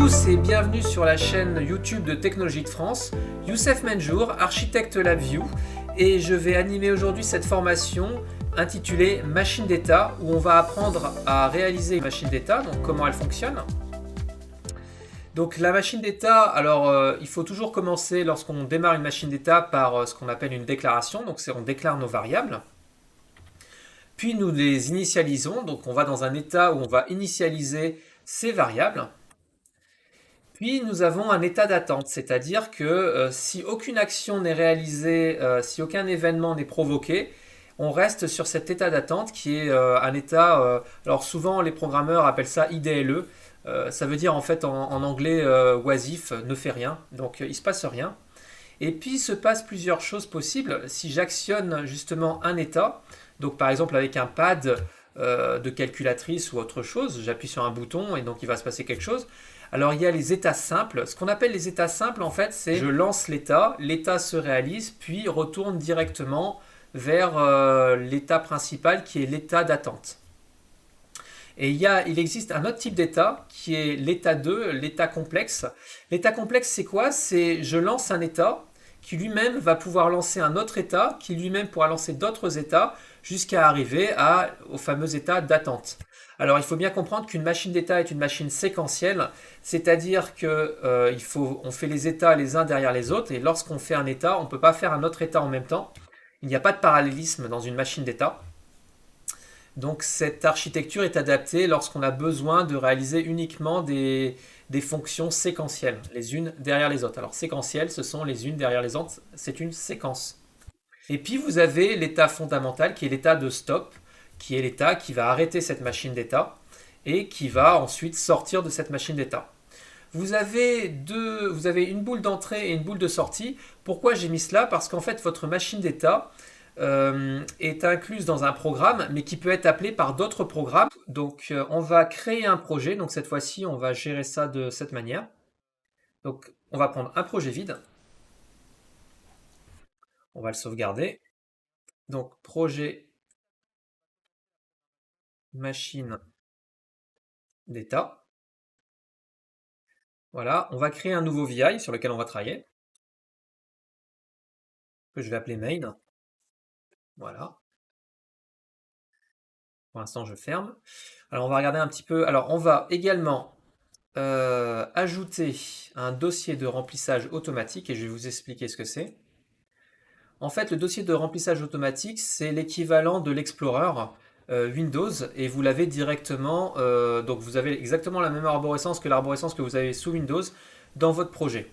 tous et bienvenue sur la chaîne YouTube de Technologie de France. Youssef Menjour, architecte LabVIEW, et je vais animer aujourd'hui cette formation intitulée Machine d'état où on va apprendre à réaliser une machine d'état, donc comment elle fonctionne. Donc la machine d'état, alors il faut toujours commencer lorsqu'on démarre une machine d'état par ce qu'on appelle une déclaration, donc on déclare nos variables. Puis nous les initialisons, donc on va dans un état où on va initialiser ces variables. Puis nous avons un état d'attente, c'est-à-dire que si aucune action n'est réalisée, si aucun événement n'est provoqué, on reste sur cet état d'attente qui est un état, alors souvent les programmeurs appellent ça IDLE, ça veut dire en fait en anglais oisif, ne fait rien, donc il ne se passe rien. Et puis il se passe plusieurs choses possibles si j'actionne justement un état, donc par exemple avec un pad de calculatrice ou autre chose, j'appuie sur un bouton et donc il va se passer quelque chose. Alors il y a les états simples. Ce qu'on appelle les états simples, en fait, c'est je lance l'état, l'état se réalise, puis retourne directement vers l'état principal qui est l'état d'attente. Et il existe un autre type d'état qui est l'état 2, l'état complexe. L'état complexe, c'est quoi? C'est je lance un état qui lui-même va pouvoir lancer un autre état, qui lui-même pourra lancer d'autres états jusqu'à arriver au fameux état d'attente. Alors il faut bien comprendre qu'une machine d'état est une machine séquentielle, c'est-à-dire que on fait les états les uns derrière les autres, et lorsqu'on fait un état, on ne peut pas faire un autre état en même temps. Il n'y a pas de parallélisme dans une machine d'état. Donc cette architecture est adaptée lorsqu'on a besoin de réaliser uniquement des fonctions séquentielles, les unes derrière les autres. Alors séquentielles, ce sont les unes derrière les autres, c'est une séquence. Et puis vous avez l'état fondamental qui est l'état de stop, qui est l'état qui va arrêter cette machine d'état et qui va ensuite sortir de cette machine d'état. Vous avez une boule d'entrée et une boule de sortie. Pourquoi j'ai mis cela? Parce qu'en fait votre machine d'état est incluse dans un programme, mais qui peut être appelé par d'autres programmes. Donc on va créer un projet. Donc cette fois-ci, on va gérer ça de cette manière. Donc on va prendre un projet vide. On va le sauvegarder. Donc projet machine d'état. Voilà, on va créer un nouveau VI sur lequel on va travailler, que je vais appeler main. Voilà. Pour l'instant, je ferme. Alors on va regarder un petit peu. Alors on va également ajouter un dossier de remplissage automatique et je vais vous expliquer ce que c'est. En fait, le dossier de remplissage automatique, c'est l'équivalent de l'Explorer Windows et vous l'avez directement, donc vous avez exactement la même arborescence que l'arborescence que vous avez sous Windows dans votre projet.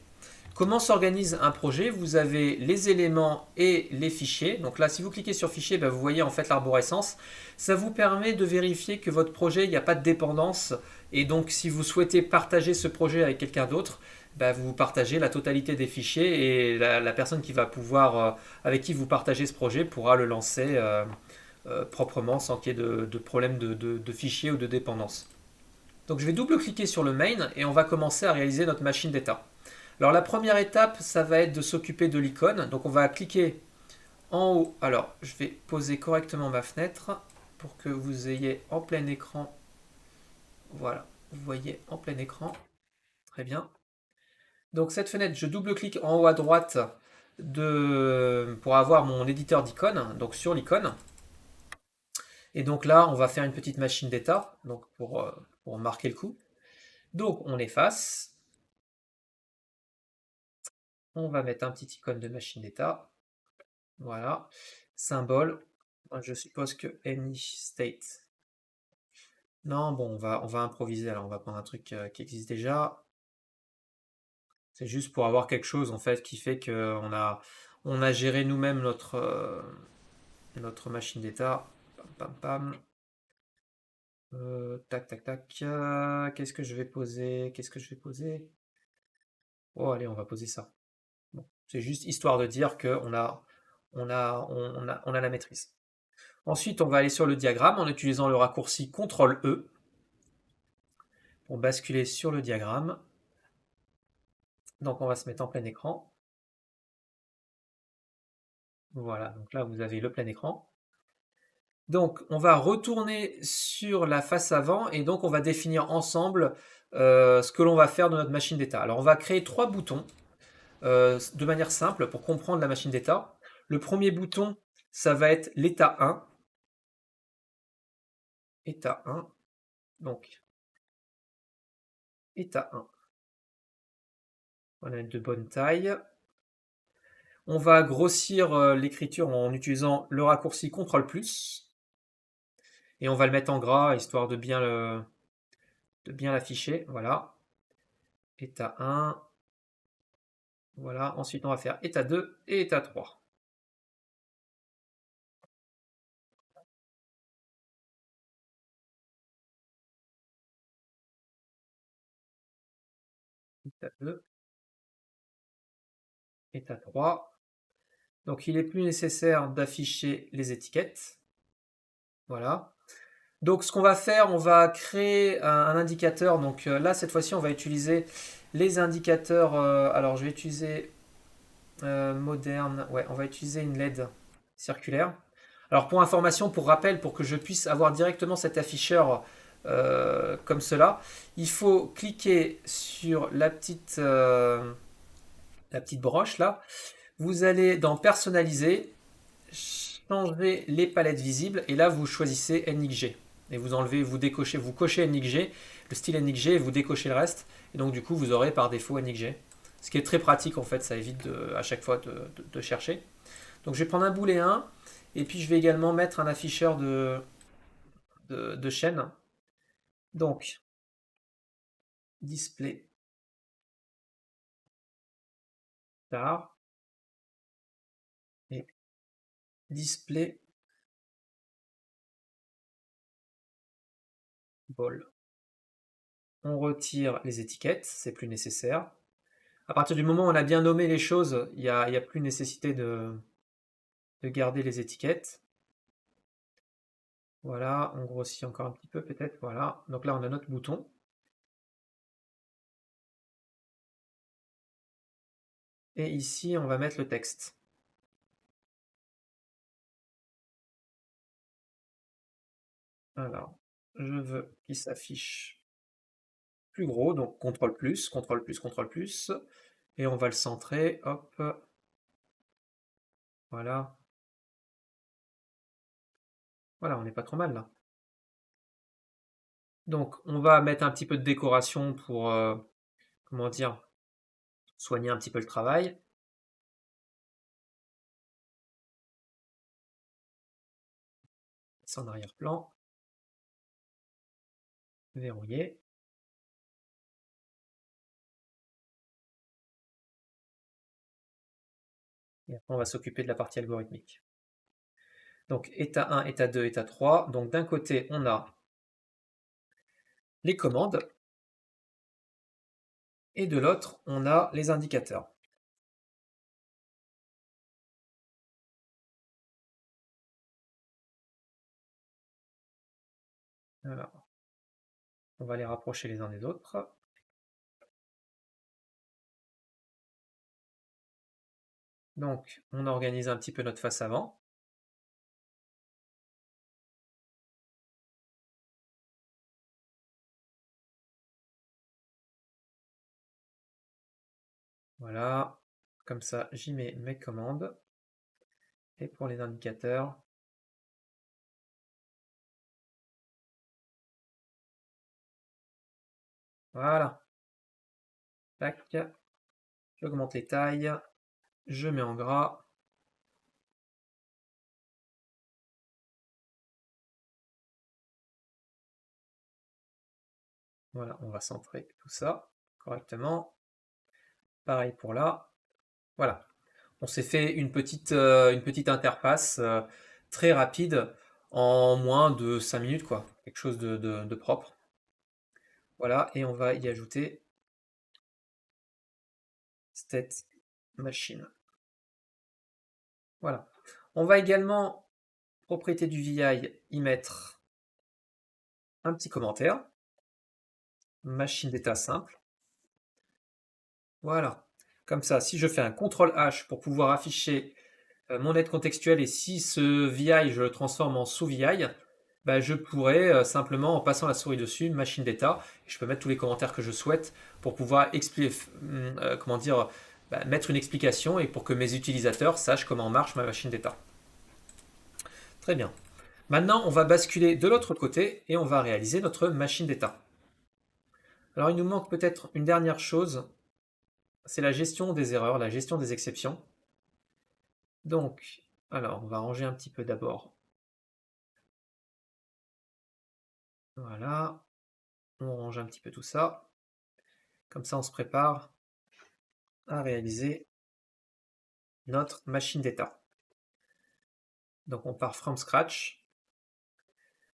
Comment s'organise un projet? Vous avez les éléments et les fichiers. Donc là, si vous cliquez sur fichier, vous voyez en fait l'arborescence. Ça vous permet de vérifier que votre projet, il n'y a pas de dépendance. Et donc, si vous souhaitez partager ce projet avec quelqu'un d'autre, vous partagez la totalité des fichiers et la personne qui va pouvoir, avec qui vous partagez ce projet pourra le lancer proprement sans qu'il y ait de problème de fichiers ou de dépendance. Donc je vais double-cliquer sur le main et on va commencer à réaliser notre machine d'état. Alors la première étape, ça va être de s'occuper de l'icône. Donc on va cliquer en haut. Alors je vais poser correctement ma fenêtre pour que vous ayez en plein écran. Voilà, vous voyez en plein écran. Très bien. Donc cette fenêtre, je double-clique en haut à droite pour avoir mon éditeur d'icônes, donc sur l'icône. Et donc là, on va faire une petite machine d'état, donc pour marquer le coup. Donc on efface. On va mettre un petit icône de machine d'état. Voilà. Symbole. Je suppose que any state. Non, bon, on va improviser. Alors, on va prendre un truc qui existe déjà. C'est juste pour avoir quelque chose, en fait, qui fait on a géré nous-mêmes notre machine d'état. Pam, pam, pam. Tac, tac, tac. Qu'est-ce que je vais poser? Qu'est-ce que je vais poser? Oh, allez, on va poser ça. Bon, c'est juste histoire de dire qu'on on a la maîtrise. Ensuite, on va aller sur le diagramme en utilisant le raccourci CTRL-E pour basculer sur le diagramme. Donc, on va se mettre en plein écran. Voilà, donc là, vous avez le plein écran. Donc, on va retourner sur la face avant et donc on va définir ensemble ce que l'on va faire de notre machine d'état. Alors, on va créer 3 boutons de manière simple pour comprendre la machine d'état. Le premier bouton, ça va être l'état 1. État 1. Donc, état 1. On a de bonne taille. On va grossir l'écriture en utilisant le raccourci CTRL+. Et on va le mettre en gras, histoire de bien l'afficher. Voilà. État 1. Voilà. Ensuite, on va faire état 2 et état 3. État 2. État 3. Donc, il est plus nécessaire d'afficher les étiquettes. Voilà. Donc, ce qu'on va faire, on va créer un indicateur. Donc là, cette fois-ci, on va utiliser les indicateurs. Alors, je vais utiliser moderne. Ouais, on va utiliser une LED circulaire. Alors, pour information, pour rappel, pour que je puisse avoir directement cet afficheur comme cela, il faut cliquer sur la petite broche là. Vous allez dans personnaliser, changer les palettes visibles et là vous choisissez NXG et vous enlevez, vous décochez, vous cochez NXG, le style NXG et vous décochez le reste et donc du coup vous aurez par défaut NXG. Ce qui est très pratique en fait, ça évite à chaque fois de chercher. Donc je vais prendre un boulet 1 et puis je vais également mettre un afficheur de chaîne. Donc display star et display ball. On retire les étiquettes, c'est plus nécessaire. À partir du moment où on a bien nommé les choses, il n'y a plus nécessité de garder les étiquettes. Voilà, on grossit encore un petit peu peut-être. Voilà, donc là on a notre bouton. Et ici on va mettre le texte. Alors, je veux qu'il s'affiche plus gros, donc CTRL+, CTRL+, CTRL+, et on va le centrer, hop, voilà. Voilà, on n'est pas trop mal là. Donc, on va mettre un petit peu de décoration pour, comment dire, soigner un petit peu le travail. C'est en arrière-plan. Verrouiller. Et après, on va s'occuper de la partie algorithmique. Donc, état 1, état 2, état 3. Donc, d'un côté, on a les commandes. Et de l'autre, on a les indicateurs. Alors, on va les rapprocher les uns des autres. Donc, on organise un petit peu notre face avant. Voilà, comme ça, j'y mets mes commandes. Et pour les indicateurs, voilà. Tac, j'augmente les tailles, je mets en gras. Voilà, on va centrer tout ça correctement. Pareil pour là. Voilà. On s'est fait une petite interface très rapide en moins de 5 minutes, quoi. Quelque chose de propre. Voilà, et on va y ajouter state machine. Voilà. On va également, propriété du VI, y mettre un petit commentaire. Machine d'état simple. Voilà. Comme ça, si je fais un CTRL H pour pouvoir afficher mon aide contextuelle et si ce VI, je le transforme en sous-VI, bah, je pourrais simplement, en passant la souris dessus, machine data, et je peux mettre tous les commentaires que je souhaite pour pouvoir comment dire, bah, mettre une explication et pour que mes utilisateurs sachent comment marche ma machine data. Très bien. Maintenant, on va basculer de l'autre côté et on va réaliser notre machine data. Alors, il nous manque peut-être une dernière chose, c'est la gestion des erreurs, la gestion des exceptions. Donc, alors, on va ranger un petit peu d'abord. Voilà, on range un petit peu tout ça. Comme ça, on se prépare à réaliser notre machine data. Donc, on part from scratch.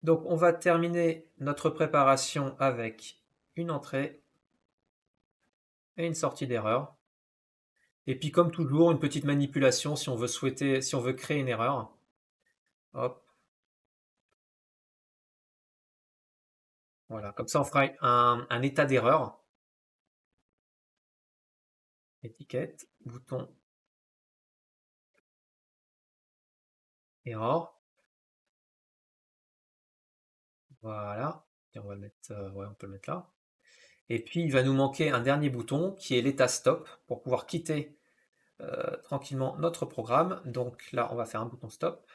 Donc, on va terminer notre préparation avec une entrée et une sortie d'erreur. Et puis, comme toujours, une petite manipulation si on veut créer une erreur. Hop. Voilà, comme ça, on fera un état d'erreur. Étiquette, bouton, error. Voilà. Et on va le mettre, ouais, on peut le mettre là. Et puis, il va nous manquer un dernier bouton qui est l'état stop pour pouvoir quitter tranquillement notre programme. Donc là, on va faire un bouton stop.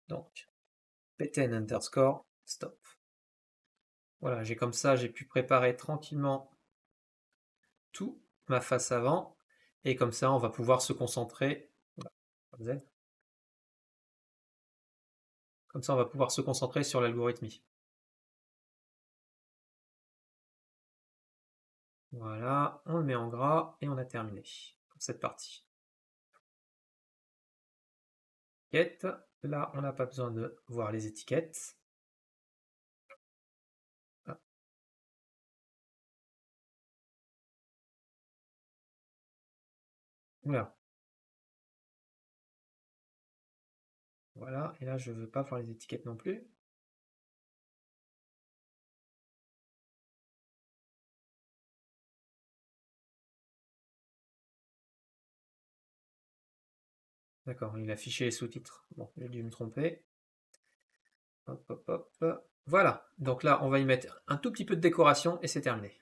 Donc, ptn underscore stop. Voilà, j'ai comme ça, j'ai pu préparer tranquillement tout ma face avant. Et comme ça, on va pouvoir se concentrer. Comme ça, on va pouvoir se concentrer sur l'algorithmie. Voilà, on le met en gras et on a terminé pour cette partie. Là, on n'a pas besoin de voir les étiquettes. Voilà. Voilà, et là, je ne veux pas voir les étiquettes non plus. D'accord, il a affiché les sous-titres. Bon, j'ai dû me tromper. Hop, hop, hop. Voilà, donc là, on va y mettre un tout petit peu de décoration et c'est terminé.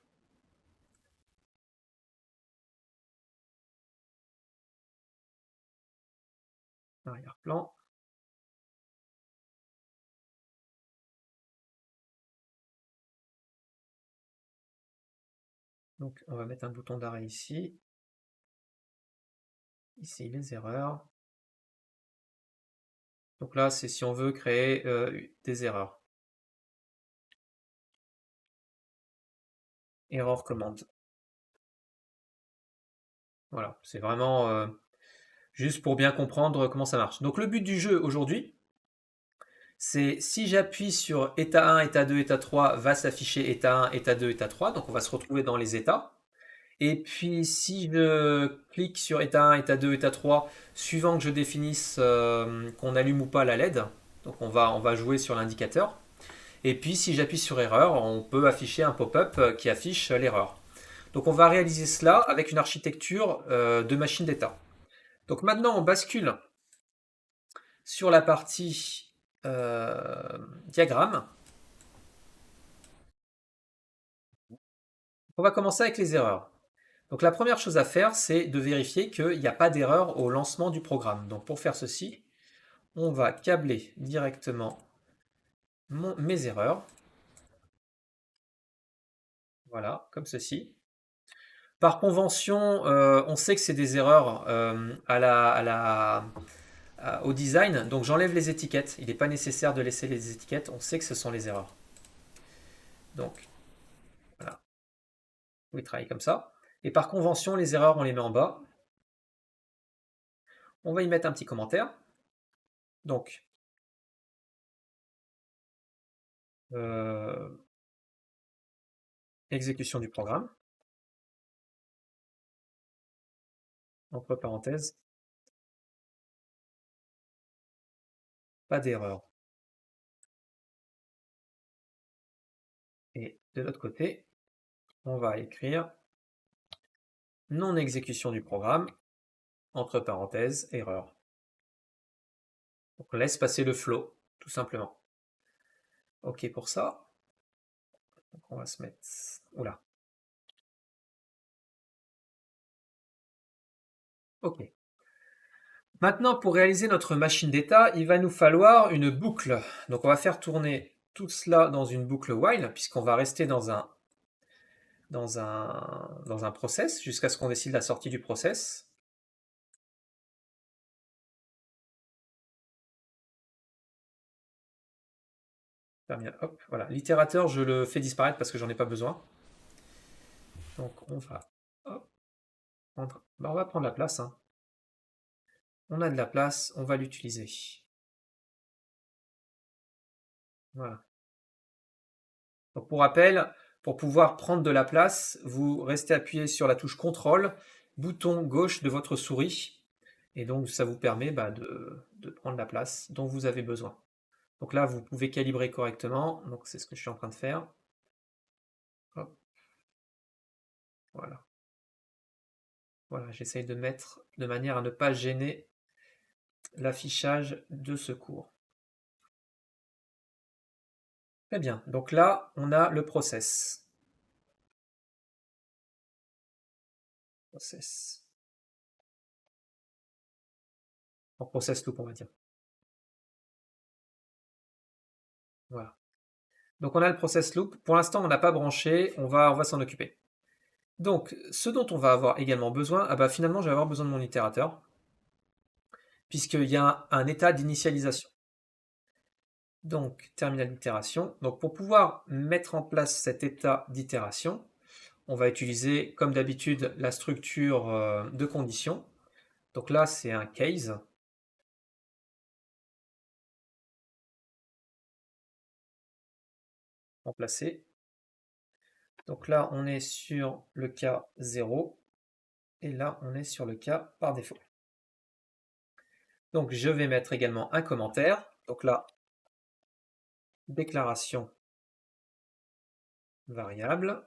Arrière-plan. Donc, on va mettre un bouton d'arrêt ici. Ici, les erreurs. Donc là, c'est si on veut créer des erreurs. Error commande. Voilà, c'est vraiment juste pour bien comprendre comment ça marche. Donc le but du jeu aujourd'hui, c'est si j'appuie sur état 1, état 2, état 3, va s'afficher état 1, état 2, état 3. Donc on va se retrouver dans les états. Et puis si je clique sur état 1, état 2, état 3, suivant que je définisse qu'on allume ou pas la LED, donc on va jouer sur l'indicateur. Et puis si j'appuie sur erreur, on peut afficher un pop-up qui affiche l'erreur. Donc on va réaliser cela avec une architecture de machine d'état. Donc maintenant on bascule sur la partie diagramme. On va commencer avec les erreurs. Donc la première chose à faire, c'est de vérifier qu'il n'y a pas d'erreur au lancement du programme. Donc pour faire ceci, on va câbler directement mes erreurs. Voilà, comme ceci. Par convention, on sait que c'est des erreurs au design, donc j'enlève les étiquettes. Il n'est pas nécessaire de laisser les étiquettes, on sait que ce sont les erreurs. Donc, voilà. Vous travaillez comme ça. Et par convention, les erreurs, on les met en bas. On va y mettre un petit commentaire. Donc, exécution du programme. Entre parenthèses, pas d'erreur. Et de l'autre côté, on va écrire non exécution du programme entre parenthèses, erreur. Donc on laisse passer le flow, tout simplement. OK pour ça. Donc on va se mettre... Oula. OK. Maintenant, pour réaliser notre machine d'état, il va nous falloir une boucle. Donc on va faire tourner tout cela dans une boucle while, puisqu'on va rester dans un process, jusqu'à ce qu'on décide la sortie du process. Hop, voilà. L'itérateur, je le fais disparaître parce que j'en ai pas besoin. Donc on va, hop, on va prendre la place. Hein. On a de la place, on va l'utiliser. Voilà. Donc pour rappel, pour pouvoir prendre de la place, vous restez appuyé sur la touche CTRL, bouton gauche de votre souris, et donc ça vous permet de prendre la place dont vous avez besoin. Donc là, vous pouvez calibrer correctement, donc c'est ce que je suis en train de faire. Hop. Voilà. Voilà, j'essaye de mettre de manière à ne pas gêner l'affichage de ce cours. Très bien, donc là, on a le process. En process loop, on va dire. Voilà. Donc on a le process loop. Pour l'instant, on n'a pas branché, on va s'en occuper. Donc, ce dont on va avoir également besoin, finalement, je vais avoir besoin de mon itérateur, puisqu'il y a un état d'initialisation. Donc, terminal d'itération. Donc, pour pouvoir mettre en place cet état d'itération, on va utiliser, comme d'habitude, la structure de conditions. Donc là, c'est un case. Remplacer. Donc là, on est sur le cas 0. Et là, on est sur le cas par défaut. Donc, je vais mettre également un commentaire. Donc là, déclaration variable.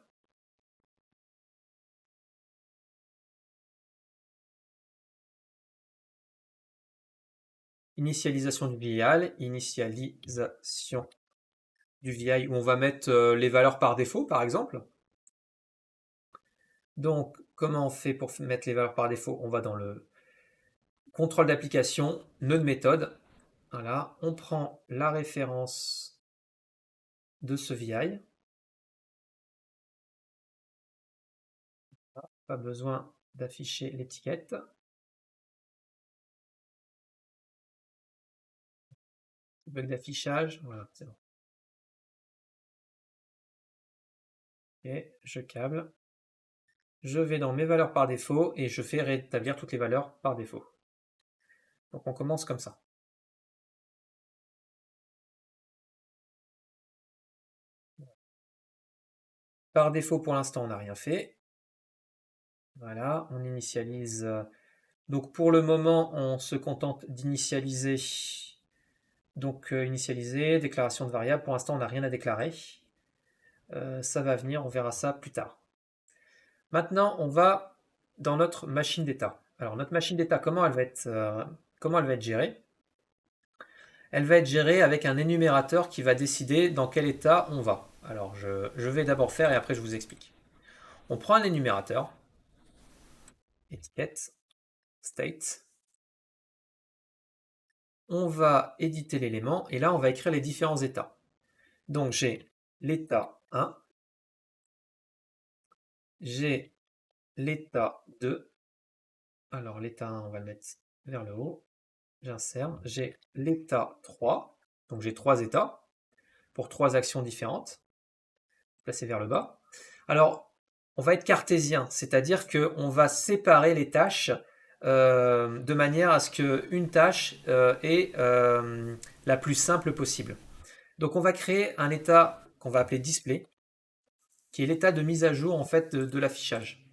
Initialisation du VI, initialisation du VI où on va mettre les valeurs par défaut, par exemple. Donc, comment on fait pour mettre les valeurs par défaut? On va dans le contrôle d'application, nœud de méthode. Voilà, on prend la référence de ce VI. Pas besoin d'afficher l'étiquette. Bug d'affichage, voilà, c'est bon. Et je câble. Je vais dans mes valeurs par défaut et je fais rétablir toutes les valeurs par défaut. Donc on commence comme ça. Par défaut, pour l'instant, on n'a rien fait. Voilà, on initialise. Donc pour le moment, on se contente d'initialiser. Donc initialiser, déclaration de variable. Pour l'instant, on n'a rien à déclarer. Ça va venir, on verra ça plus tard. Maintenant, on va dans notre machine d'état. Alors notre machine d'état, comment elle va être gérée? Elle va être gérée avec un énumérateur qui va décider dans quel état on va. Alors je vais d'abord faire et après je vous explique. On prend un énumérateur, étiquette, state. On va éditer l'élément et là on va écrire les différents états. Donc j'ai l'état 1, j'ai l'état 2, alors l'état 1 on va le mettre vers le haut, j'insère, j'ai l'état 3, donc j'ai 3 états pour 3 actions différentes, placées vers le bas. Alors on va être cartésien, c'est-à-dire qu'on va séparer les tâches de manière à ce qu'une tâche est la plus simple possible. Donc on va créer un état qu'on va appeler display, qui est l'état de mise à jour en fait de l'affichage.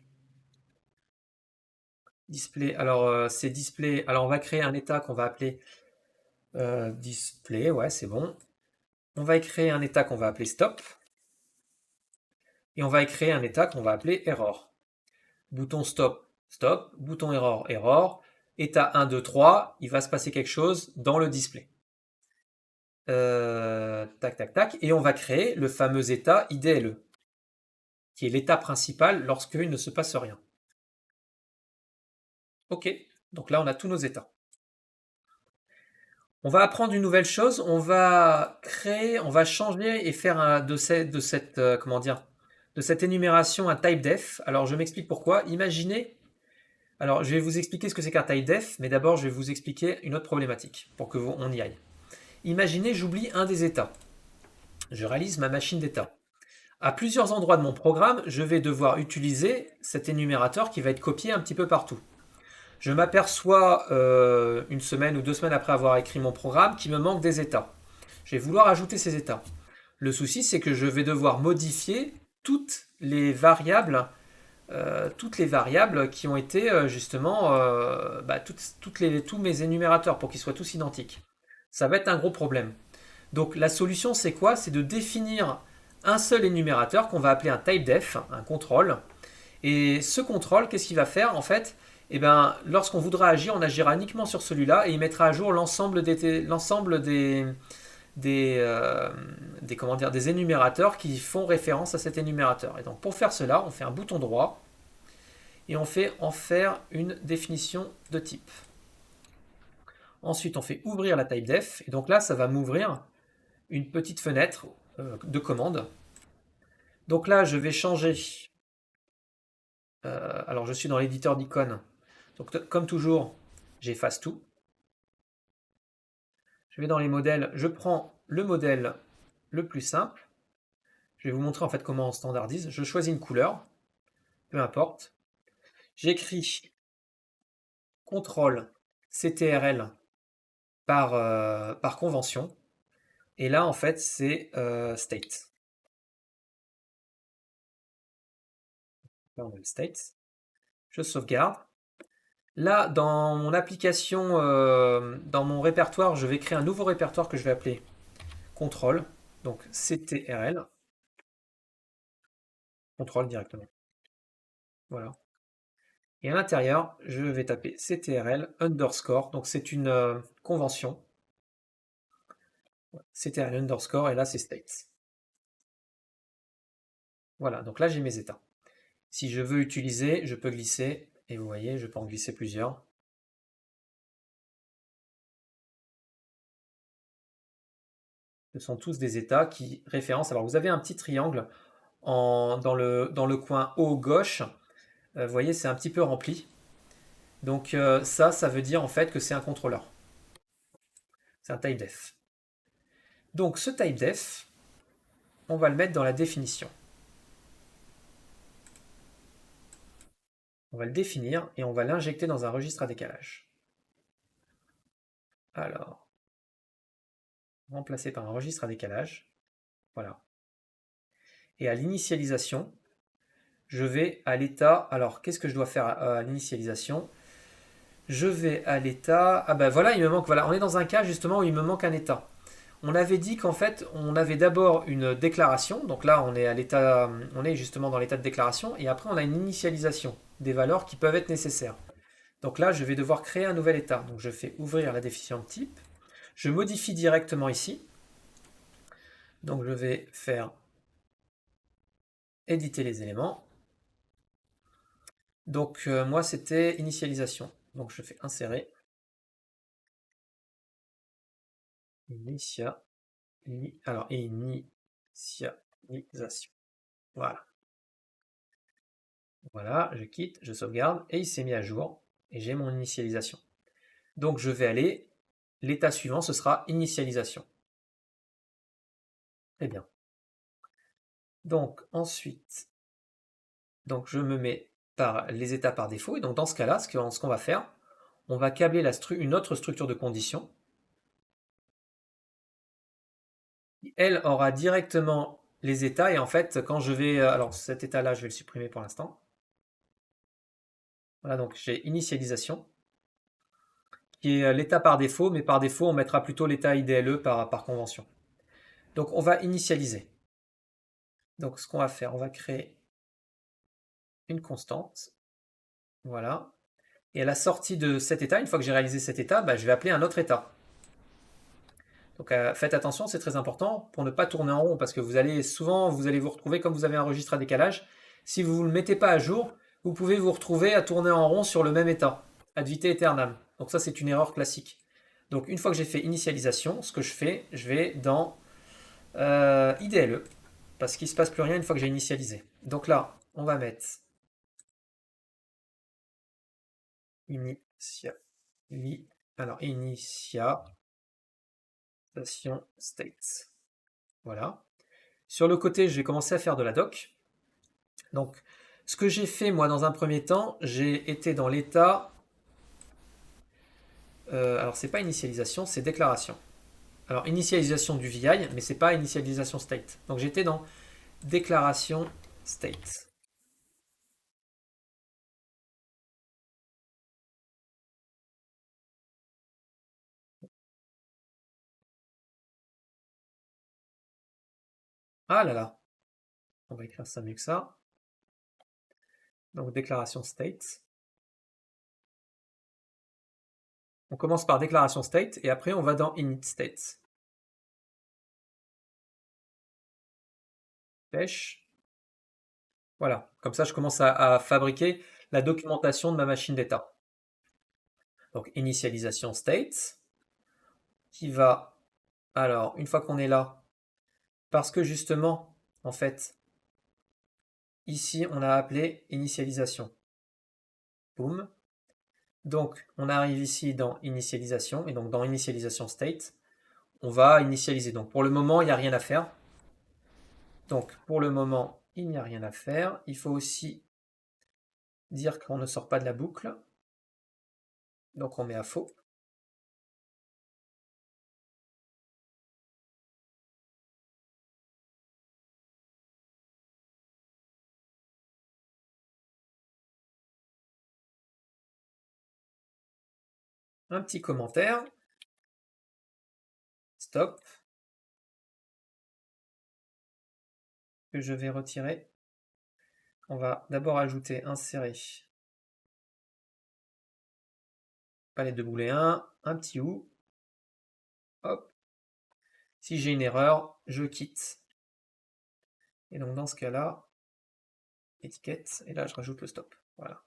Display, alors c'est display, alors on va créer un état qu'on va appeler display, ouais c'est bon. On va créer un état qu'on va appeler stop. Et on va créer un état qu'on va appeler error. Bouton stop, stop, bouton error, error. état 1, 2, 3, il va se passer quelque chose dans le display. Tac, tac, tac. Et on va créer le fameux état IDLE, qui est l'état principal lorsqu'il ne se passe rien. Ok, donc là on a tous nos états. On va apprendre une nouvelle chose, on va créer, on va changer et faire de cette énumération un type def. Alors je m'explique pourquoi. Imaginez, alors je vais vous expliquer ce que c'est qu'un type def, mais d'abord je vais vous expliquer une autre problématique pour que on y aille. Imaginez, j'oublie un des états. Je réalise ma machine d'état. À plusieurs endroits de mon programme, je vais devoir utiliser cet énumérateur qui va être copié un petit peu partout. Je m'aperçois une semaine ou 2 semaines après avoir écrit mon programme qu'il me manque des états. Je vais vouloir ajouter ces états. Le souci, c'est que je vais devoir modifier toutes les variables qui ont été justement tous mes énumérateurs pour qu'ils soient tous identiques. Ça va être un gros problème. Donc la solution, c'est quoi? C'est de définir un seul énumérateur qu'on va appeler un type def, un contrôle. Et ce contrôle, qu'est-ce qu'il va faire en fait? Eh ben, lorsqu'on voudra agir, on agira uniquement sur celui-là et il mettra à jour l'ensemble des énumérateurs qui font référence à cet énumérateur. Et donc pour faire cela, on fait un bouton droit et on fait en faire une définition de type. Ensuite, on fait ouvrir la type def et donc là, ça va m'ouvrir une petite fenêtre de commande. Donc là, je vais changer. Alors, je suis dans l'éditeur d'icônes. Donc, comme toujours, j'efface tout. Je vais dans les modèles. Je prends le modèle le plus simple. Je vais vous montrer en fait comment on standardise. Je choisis une couleur, peu importe. J'écris CTRL CTRL par convention. Et là, en fait, c'est state. Là, on a le state. Je sauvegarde. Là, dans mon application, dans mon répertoire, je vais créer un nouveau répertoire que je vais appeler contrôle. Donc CTRL. Contrôle directement. Voilà. Et à l'intérieur, je vais taper CTRL underscore. Donc c'est une convention. CTRL underscore et là c'est state. Voilà, donc là j'ai mes états. Si je veux utiliser, je peux glisser. Et vous voyez, je peux en glisser plusieurs. Ce sont tous des états qui référencent. Alors vous avez un petit triangle dans le coin haut gauche. Vous voyez, c'est un petit peu rempli. Donc ça veut dire en fait que c'est un contrôleur. C'est un type def. Donc ce type def, on va le mettre dans la définition. On va le définir et on va l'injecter dans un registre à décalage. Alors, remplacer par un registre à décalage. Voilà. Et à l'initialisation, je vais à l'état. Alors, qu'est-ce que je dois faire à l'initialisation? Je vais à l'état. Ah ben voilà, il me manque. Voilà, on est dans un cas justement où il me manque un état. On avait dit qu'en fait, on avait d'abord une déclaration. Donc là, on est justement dans l'état de déclaration. Et après, on a une initialisation des valeurs qui peuvent être nécessaires. Donc là, je vais devoir créer un nouvel état. Donc je fais ouvrir la définition de type. Je modifie directement ici. Donc je vais faire éditer les éléments. Donc moi, c'était initialisation. Donc je fais insérer. Alors, initialisation. Voilà. Voilà, je quitte, je sauvegarde et il s'est mis à jour et j'ai mon initialisation. Donc je vais aller, l'état suivant ce sera initialisation. Très bien. Donc ensuite, donc je me mets par les états par défaut et donc dans ce cas-là, ce qu'on va faire, on va câbler une autre structure de condition. Elle aura directement les états et en fait quand je vais, alors cet état-là je vais le supprimer pour l'instant. Voilà, donc j'ai initialisation, qui est l'état par défaut, mais par défaut, on mettra plutôt l'état IDLE par convention. Donc on va initialiser. Donc ce qu'on va faire, on va créer une constante. Voilà. Et à la sortie de cet état, une fois que j'ai réalisé cet état, bah, je vais appeler un autre état. Donc faites attention, c'est très important pour ne pas tourner en rond parce que vous allez vous retrouver comme vous avez un registre à décalage. Si vous ne le mettez pas à jour, vous pouvez vous retrouver à tourner en rond sur le même état, ad vitam aeternam. Donc ça, c'est une erreur classique. Donc une fois que j'ai fait initialisation, ce que je fais, je vais dans IDLE parce qu'il ne se passe plus rien une fois que j'ai initialisé. Donc là, on va mettre initia state. Voilà. Sur le côté, je vais commencer à faire de la doc. Donc, ce que j'ai fait, moi, dans un premier temps, j'ai été dans l'état... alors, c'est pas initialisation, c'est déclaration. Alors, initialisation du VI, mais c'est pas initialisation state. Donc, j'étais dans déclaration state. Ah là là. On va écrire ça mieux que ça. Donc, déclaration state. On commence par déclaration state et après, on va dans init state. Pêche. Voilà. Comme ça, je commence à fabriquer la documentation de ma machine d'état. Donc, initialisation state qui va... Alors, une fois qu'on est là, parce que justement, en fait, ici, on a appelé initialisation. Boum. Donc, on arrive ici dans initialisation, et donc dans initialisation state, on va initialiser. Donc, pour le moment, il n'y a rien à faire. Donc, pour le moment, il n'y a rien à faire. Il faut aussi dire qu'on ne sort pas de la boucle. Donc, on met à faux. Un petit commentaire. Stop. Que je vais retirer. On va d'abord ajouter insérer palette de booléens, un petit ou. Hop. Si j'ai une erreur, je quitte. Et donc dans ce cas-là, étiquette, et là je rajoute le stop. Voilà.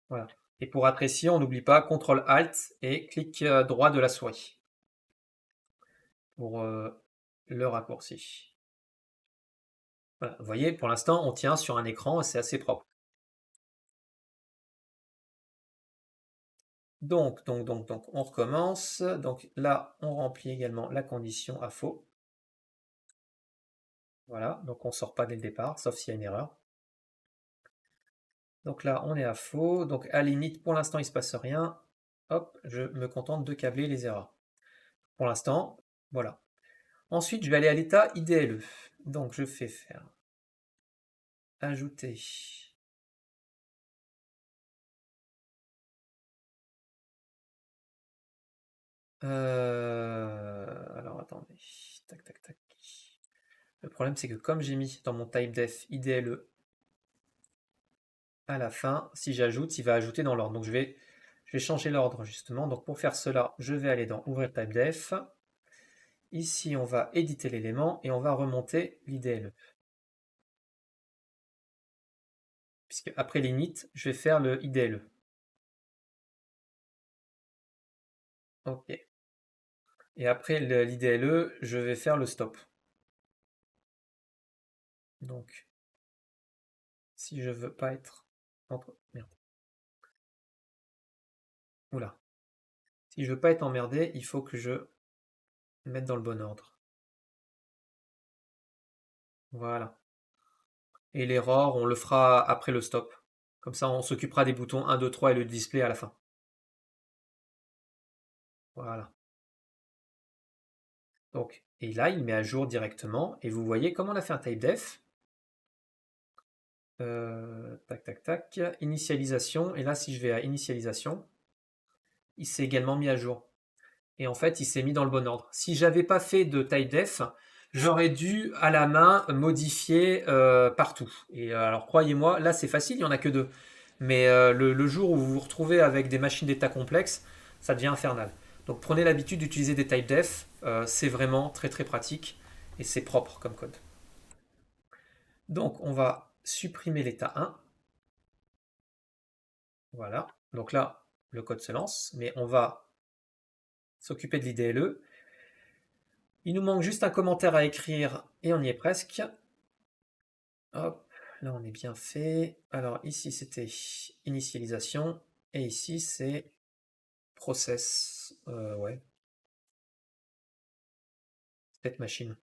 Voilà. Et pour apprécier, on n'oublie pas CTRL ALT et clic droit de la souris pour le raccourci. Voilà. Vous voyez, pour l'instant, on tient sur un écran, c'est assez propre. Donc, on recommence. Donc là, on remplit également la condition à faux. Voilà, donc on ne sort pas dès le départ, sauf s'il y a une erreur. Donc là, on est à faux. Donc à l'init, pour l'instant, il ne se passe rien. Hop, je me contente de câbler les erreurs. Pour l'instant, voilà. Ensuite, je vais aller à l'état IDLE. Donc je fais faire ajouter alors attendez. Tac, tac, tac. Le problème, c'est que comme j'ai mis dans mon typedef IDLE à la fin, si j'ajoute, il va ajouter dans l'ordre. Donc je vais changer l'ordre justement. Donc pour faire cela, je vais aller dans ouvrir typedef. Ici, on va éditer l'élément et on va remonter l'IDLE. Puisque après l'init, je vais faire le IDLE. Ok. Et après l'IDLE, je vais faire le stop. Donc, si je veux pas être entre... Merde. Oula. Si je veux pas être emmerdé, il faut que je mette dans le bon ordre. Voilà. Et l'erreur, on le fera après le stop. Comme ça, on s'occupera des boutons 1, 2, 3 et le display à la fin. Voilà. Donc, et là, il met à jour directement. Et vous voyez, comme on a fait un typedef, tac, tac, tac, initialisation. Et là, si je vais à initialisation, il s'est également mis à jour. Et en fait, il s'est mis dans le bon ordre. Si j'avais pas fait de typedef, j'aurais dû à la main modifier partout. Et alors croyez-moi, là c'est facile, il n'y en a que deux. Mais le jour où vous vous retrouvez avec des machines d'état complexes, ça devient infernal. Donc prenez l'habitude d'utiliser des typedef, c'est vraiment très très pratique et c'est propre comme code. Donc on va supprimer l'état 1. Voilà. Donc là, le code se lance, mais on va s'occuper de l'IDLE. Il nous manque juste un commentaire à écrire et on y est presque. Hop, là on est bien fait. Alors ici c'était initialisation et ici c'est process. Ouais, cette machine.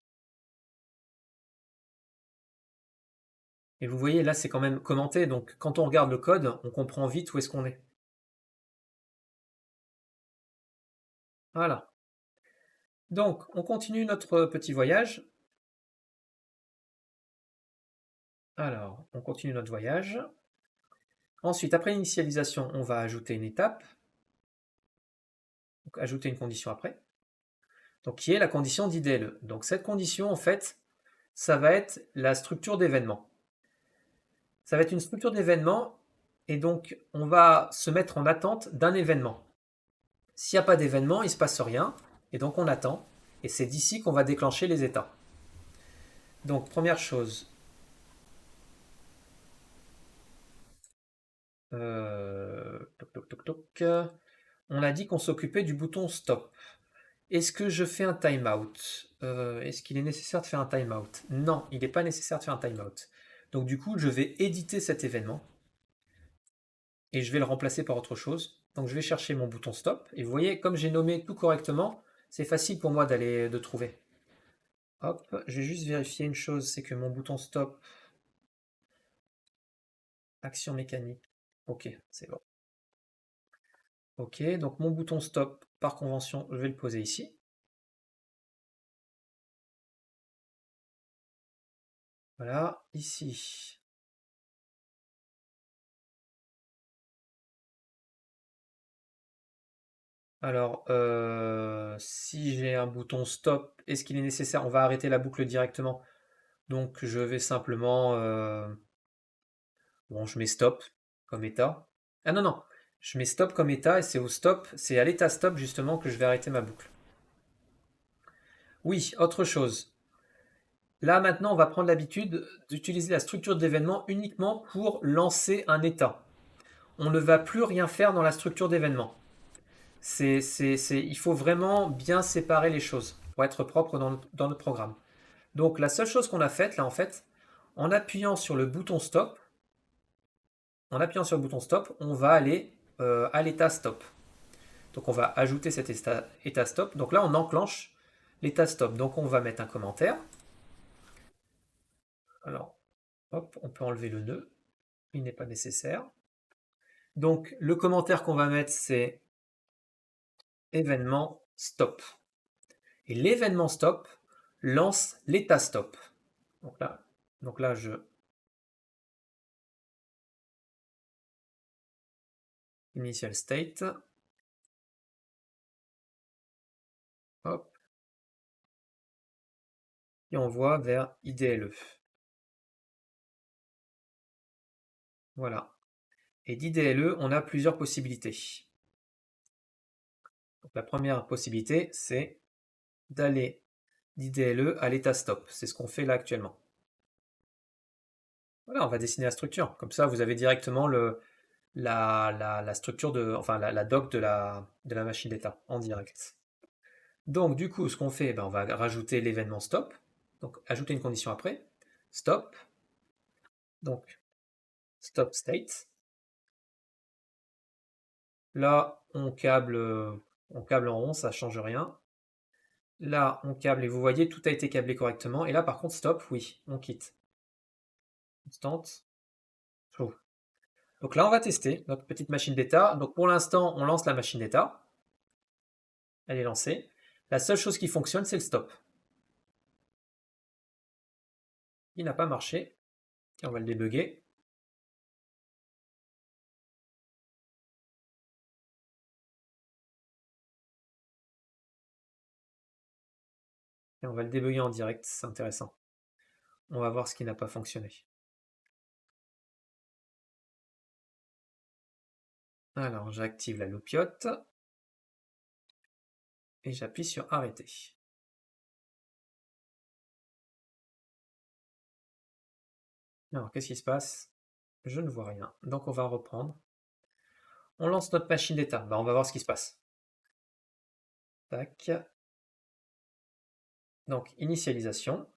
Et vous voyez là c'est quand même commenté, donc quand on regarde le code, on comprend vite où est-ce qu'on est. Voilà. Donc on continue notre petit voyage. Alors, on continue notre voyage. Ensuite, après l'initialisation, on va ajouter une étape. Donc, ajouter une condition après. Donc, qui est la condition d'IDLE. Donc, cette condition, en fait, ça va être la structure d'événement. Ça va être une structure d'événement et donc, on va se mettre en attente d'un événement. S'il n'y a pas d'événement, il ne se passe rien et donc on attend. Et c'est d'ici qu'on va déclencher les états. Donc, première chose, toc, toc, toc, toc. On a dit qu'on s'occupait du bouton stop. Est-ce que je fais un timeout? Est-ce qu'il est nécessaire de faire un timeout? Non, il n'est pas nécessaire de faire un timeout. Donc du coup, je vais éditer cet événement et je vais le remplacer par autre chose. Donc je vais chercher mon bouton stop et vous voyez, comme j'ai nommé tout correctement, c'est facile pour moi de trouver. Hop, je vais juste vérifier une chose, c'est que mon bouton stop, action mécanique. Ok, c'est bon. Ok, donc mon bouton stop, par convention, je vais le poser ici. Voilà, ici. Alors, si j'ai un bouton stop, est-ce qu'il est nécessaire? On va arrêter la boucle directement. Donc, je vais simplement... bon, je mets stop comme état. Ah non, non, je mets stop comme état et c'est au stop, c'est à l'état stop justement que je vais arrêter ma boucle. Oui, autre chose. Là, maintenant, on va prendre l'habitude d'utiliser la structure d'événement uniquement pour lancer un état. On ne va plus rien faire dans la structure d'événement. Il faut vraiment bien séparer les choses pour être propre dans notre programme. Donc la seule chose qu'on a faite là en fait, en appuyant sur le bouton stop, on va aller à l'état stop. Donc on va ajouter cet état stop. Donc là on enclenche l'état stop. Donc on va mettre un commentaire. Alors hop, on peut enlever le nœud, il n'est pas nécessaire. Donc le commentaire qu'on va mettre c'est événement stop. Et l'événement stop lance l'état stop. Donc là je initial state. Hop. Et on voit vers IDLE. Voilà. Et d'IDLE, on a plusieurs possibilités. Donc la première possibilité, c'est d'aller d'IDLE à l'état stop. C'est ce qu'on fait là actuellement. Voilà, on va dessiner la structure. Comme ça, vous avez directement la structure enfin la doc de la machine d'état en direct. Donc du coup, ce qu'on fait, ben, on va rajouter l'événement stop. Donc ajouter une condition après. Stop. Donc stop state. Là, on câble en rond, ça ne change rien. Là, on câble et vous voyez, tout a été câblé correctement. Et là, par contre, stop, oui, on quitte. Constante. True. Donc là, on va tester notre petite machine d'état. Donc pour l'instant, on lance la machine d'état. Elle est lancée. La seule chose qui fonctionne, c'est le stop. Il n'a pas marché. Et on va le débugger. Et on va le débugger en direct, c'est intéressant. On va voir ce qui n'a pas fonctionné. Alors, j'active la loupiote et j'appuie sur arrêter. Alors, qu'est-ce qui se passe? Je ne vois rien. Donc, on va reprendre. On lance notre machine d'état. On va voir ce qui se passe. Tac. Donc, initialisation.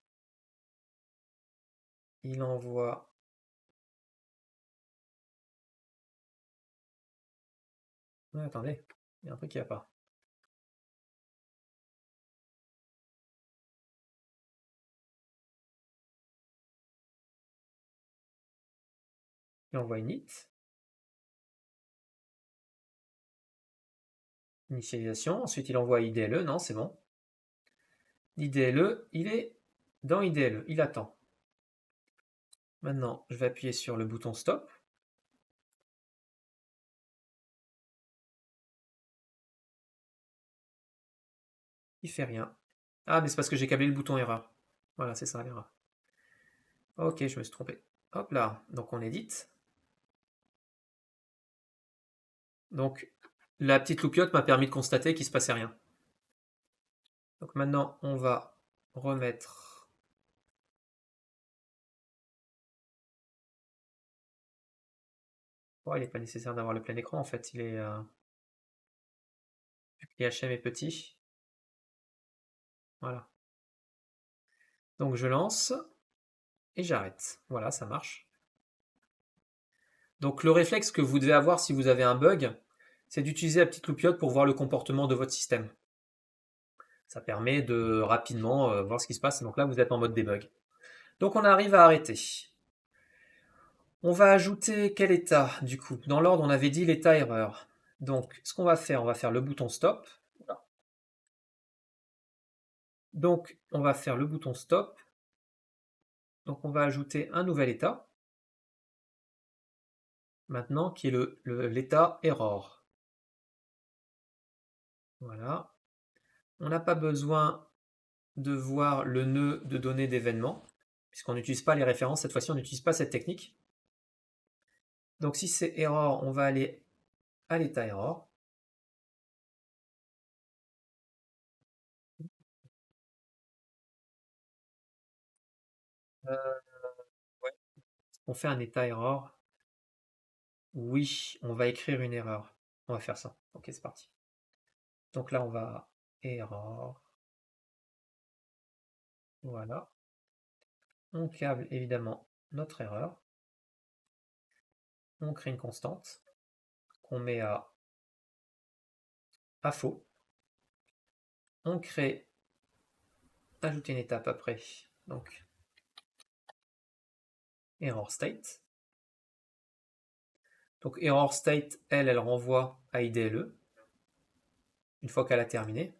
Il envoie. Attendez, il y a un truc qui va pas. Il envoie init. Initialisation. Ensuite, il envoie IDLE. Non, c'est bon. L'IDLE, il est dans IDLE. Il attend. Maintenant, je vais appuyer sur le bouton stop. Il fait rien. Ah, mais c'est parce que j'ai câblé le bouton erreur. Voilà, c'est ça l'erreur. Ok, je me suis trompé. Hop là, donc on édite. Donc la petite loupiote m'a permis de constater qu'il ne se passait rien. Donc maintenant, on va remettre. Oh, il n'est pas nécessaire d'avoir le plein écran en fait, il est. l'IHM est petit. Voilà. Donc je lance et j'arrête. Voilà, ça marche. Donc le réflexe que vous devez avoir si vous avez un bug, c'est d'utiliser la petite loupiote pour voir le comportement de votre système. Ça permet de rapidement voir ce qui se passe. Donc là, vous êtes en mode debug. Donc on arrive à arrêter. On va ajouter quel état du coup? Dans l'ordre, on avait dit l'état erreur. Donc ce qu'on va faire le bouton stop. Voilà. Donc on va faire le bouton stop. Donc on va ajouter un nouvel état. Maintenant qui est l'état error. Voilà. On n'a pas besoin de voir le nœud de données d'événements, puisqu'on n'utilise pas les références. Cette fois-ci, on n'utilise pas cette technique. Donc si c'est error, on va aller à l'état error. Ouais. On fait un état error. Oui, on va écrire une erreur. On va faire ça. Ok, c'est parti. Donc là, on va error. Voilà. On câble évidemment notre erreur. On crée une constante qu'on met à faux. On crée, ajouter une étape après. Donc, error state. Donc, error state, elle renvoie à IDLE une fois qu'elle a terminé.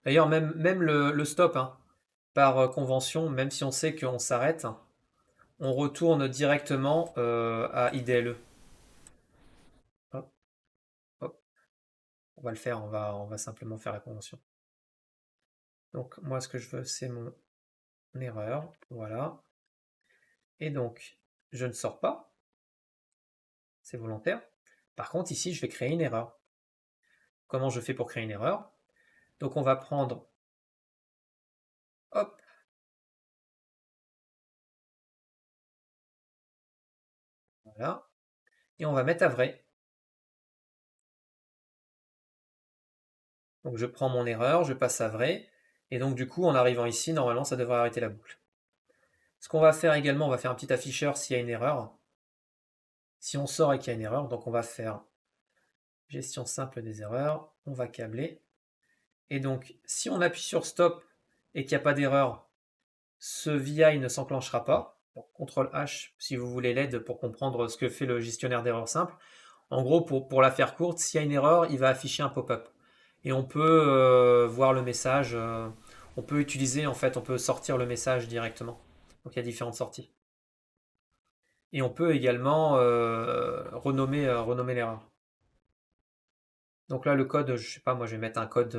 D'ailleurs, même le stop, hein, par convention, même si on sait qu'on s'arrête, on retourne directement à IDLE. Hop, hop. On va le faire, on va simplement faire la convention. Donc moi ce que je veux c'est mon erreur, voilà. Et donc je ne sors pas, c'est volontaire. Par contre ici je vais créer une erreur. Comment je fais pour créer une erreur? Donc on va prendre, hop, voilà, et on va mettre à vrai. Donc je prends mon erreur, je passe à vrai, et donc du coup en arrivant ici, normalement ça devrait arrêter la boucle. Ce qu'on va faire également, on va faire un petit afficheur s'il y a une erreur. Si on sort et qu'il y a une erreur, donc on va faire gestion simple des erreurs, on va câbler. Et donc si on appuie sur stop et qu'il n'y a pas d'erreur, ce VI ne s'enclenchera pas. Donc, CTRL H si vous voulez l'aide pour comprendre ce que fait le gestionnaire d'erreurs simple. En gros, pour la faire courte, s'il y a une erreur, il va afficher un pop-up. Et on peut voir le message, on peut utiliser, en fait, on peut sortir le message directement. Donc il y a différentes sorties. Et on peut également renommer l'erreur. Donc là, le code, je sais pas, moi je vais mettre un code,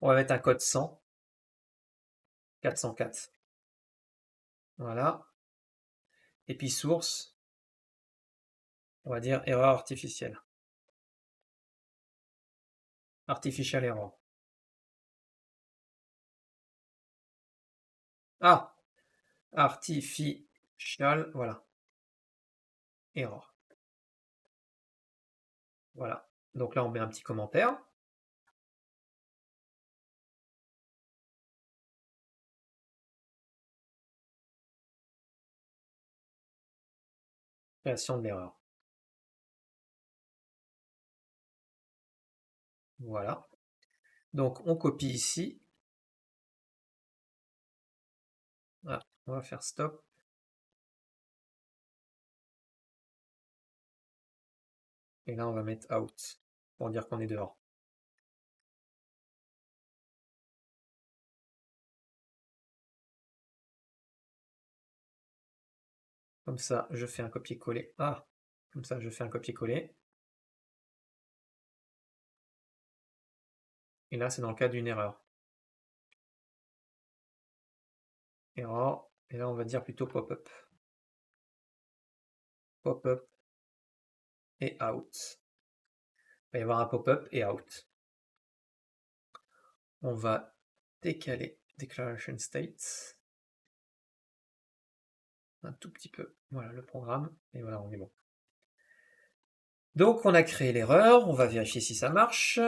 on va mettre un code 100. 404. Voilà. Et puis source, on va dire erreur artificielle. Artificial error. Ah, artificial, voilà, error. Voilà. Donc là, on met un petit commentaire. Création de l'erreur. Voilà. Donc on copie ici. Ah, on va faire stop. Et là, on va mettre out pour dire qu'on est dehors. Comme ça, je fais un copier-coller. Ah, comme ça, je fais un copier-coller. Et là, c'est dans le cas d'une erreur. Error. Et là, on va dire plutôt pop-up. Pop-up et out. Il va y avoir un pop-up et out. On va décaler declaration state un tout petit peu. Voilà le programme. Et voilà, on est bon. Donc, on a créé l'erreur. On va vérifier si ça marche.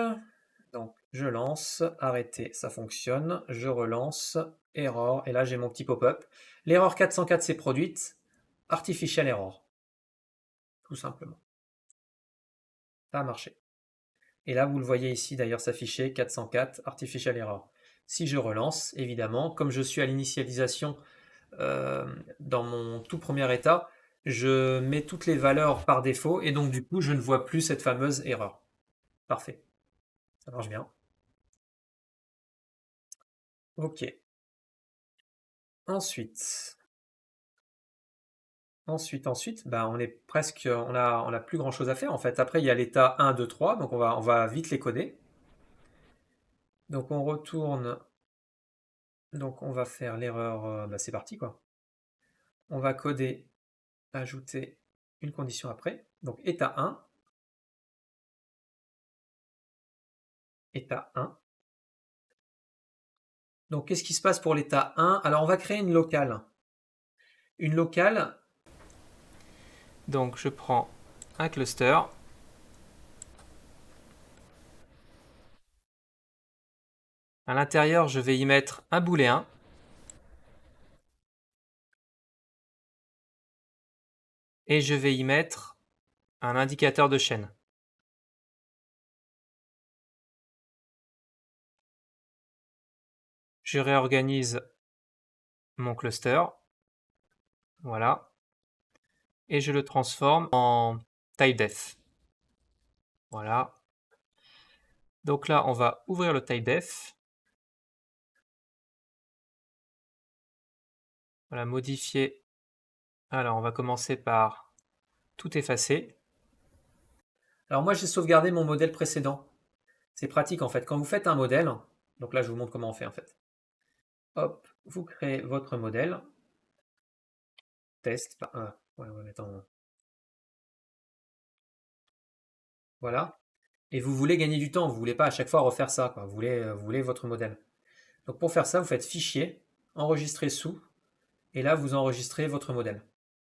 Donc, je lance, arrêter, ça fonctionne. Je relance, error. Et là, j'ai mon petit pop-up. L'erreur 404 s'est produite. Artificial error. Tout simplement. Ça a marché. Et là, vous le voyez ici d'ailleurs s'afficher 404 artificial error. Si je relance, évidemment, comme je suis à l'initialisation dans mon tout premier état, je mets toutes les valeurs par défaut et donc du coup, je ne vois plus cette fameuse erreur. Parfait. Ça marche bien. Ok. Ensuite, bah, on est presque, on a plus grand chose à faire en fait. Après, il y a l'état 1, 2, 3, donc on va vite les coder. Donc on retourne, donc on va faire l'erreur, bah, c'est parti quoi. On va coder, ajouter une condition après. Donc état 1, état 1. Donc qu'est-ce qui se passe pour l'état 1? Alors on va créer une locale. Une locale. Donc je prends un cluster. À l'intérieur, je vais y mettre un booléen. Et je vais y mettre un indicateur de chaîne. Je réorganise mon cluster. Voilà. Et je le transforme en typedef. Voilà. Donc là, on va ouvrir le typedef. Voilà, modifier. Alors, on va commencer par tout effacer. Alors moi, j'ai sauvegardé mon modèle précédent. C'est pratique en fait. Quand vous faites un modèle, donc là, je vous montre comment on fait en fait. Hop, vous créez votre modèle. Test. Ouais, on va mettre en... Voilà. Et vous voulez gagner du temps. Vous voulez pas à chaque fois refaire ça, quoi. Vous voulez votre modèle. Donc pour faire ça, vous faites Fichier, Enregistrer sous, et là, vous enregistrez votre modèle.